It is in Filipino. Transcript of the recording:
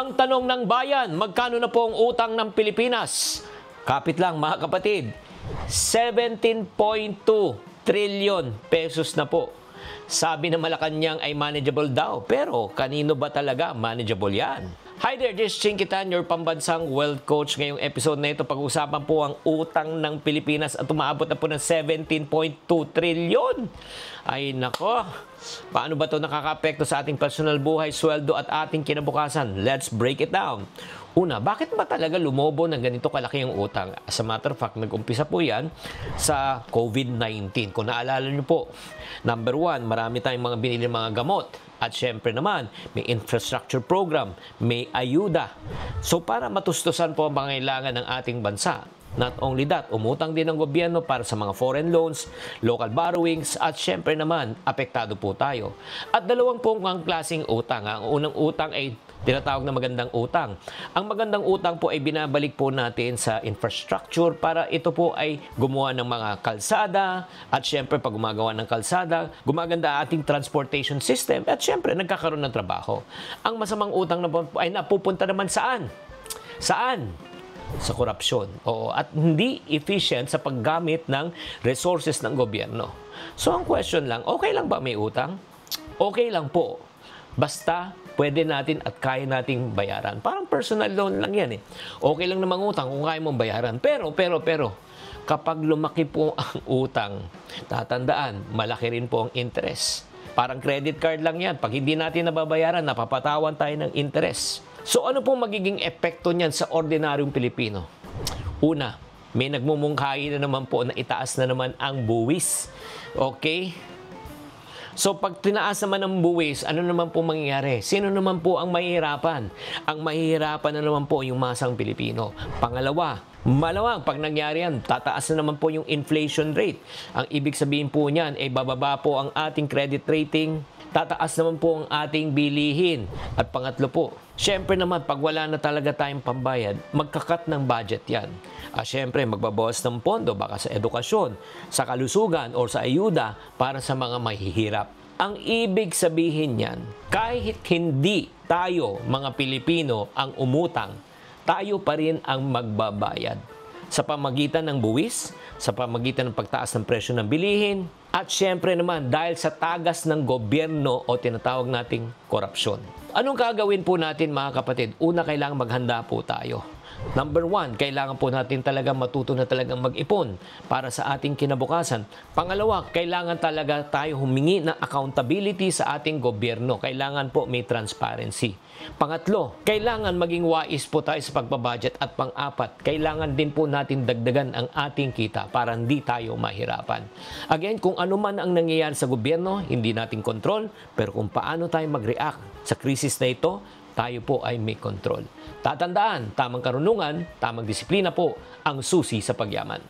Ang tanong ng bayan, magkano na po ang utang ng Pilipinas? Kapit lang mga kapatid, 17.2 trillion pesos na po. Sabi ng Malacanang ay manageable daw, pero kanino ba talaga manageable yan? Hi there, this is Chinkitan, your pambansang wealth coach. Ngayong episode na ito, pag-usapan po ang utang ng Pilipinas at umaabot na po ng 17.2 trillion. Ay nako, paano ba ito nakaka-apekto sa ating personal buhay, sweldo at ating kinabukasan? Let's break it down. Una, bakit ba talaga lumobo ng ganito kalaki yung utang? As a matter of fact, nag-umpisa po yan sa COVID-19. Kung naalala nyo po, number one, marami tayong mga binili mga gamot. At syempre naman, may infrastructure program, may ayuda. So para matustusan po ang pangailangan ng ating bansa, not only that, umutang din ang gobyerno para sa mga foreign loans, local borrowings, at syempre naman, apektado po tayo. At dalawang pong ang klaseng utang. Ang unang utang ay tinatawag na magandang utang. Ang magandang utang po ay binabalik po natin sa infrastructure para ito po ay gumawa ng mga kalsada at syempre pag gumagawa ng kalsada, gumaganda ating transportation system at syempre nagkakaroon ng trabaho. Ang masamang utang na ay napupunta naman saan? Saan? Sa korupsyon. Oo, at hindi efficient sa paggamit ng resources ng gobyerno. So ang question lang, okay lang ba may utang? Okay lang po. Basta pwede natin at kaya nating bayaran. Parang personal loan lang yan eh. Okay lang na mangutang kung kaya mong bayaran. Pero, kapag lumaki po ang utang, tatandaan, malaki rin po ang interest. Parang credit card lang yan. Pag hindi natin nababayaran, napapatawan tayo ng interest. So ano pong magiging epekto niyan sa ordinaryong Pilipino? Una, may nagmumungkahi na naman po na itaas na naman ang buwis. Okay? So pag tinaas naman ng buwis, ano naman po mangyayari? Sino naman po ang mahihirapan? Ang mahihirapan na naman po yung masang Pilipino. Pangalawa, malawang pag nangyari yan, tataas na naman po yung inflation rate. Ang ibig sabihin po niyan ay bababa po ang ating credit rating, tataas naman po ang ating bilihin. At pangatlo po, syempre naman pag wala na talaga tayong pambayad, magkakat ng budget yan. Syempre magbabawas ng pondo baka sa edukasyon, sa kalusugan o sa ayuda para sa mga mahihirap. Ang ibig sabihin niyan, kahit hindi tayo mga Pilipino ang umutang, tayo pa rin ang magbabayad. Sa pamagitan ng buwis, sa pamagitan ng pagtaas ng presyo ng bilihin, at syempre naman dahil sa tagas ng gobyerno o tinatawag nating korupsyon. Anong gagawin po natin mga kapatid? Una, kailangan maghanda po tayo. Number one, kailangan po natin talaga matuto na talagang mag-ipon para sa ating kinabukasan. Pangalawa, kailangan talaga tayo humingi ng accountability sa ating gobyerno. Kailangan po may transparency. Pangatlo, kailangan maging wais po tayo sa pagbabudget. At pang-apat, kailangan din po natin dagdagan ang ating kita para hindi tayo mahirapan. Again, kung ano man ang nangyayari sa gobyerno, hindi natin kontrol. Pero kung paano tayo mag-react sa krisis na ito, tayo po ay may control. Tatandaan, tamang karunungan, tamang disiplina po ang susi sa pagyaman.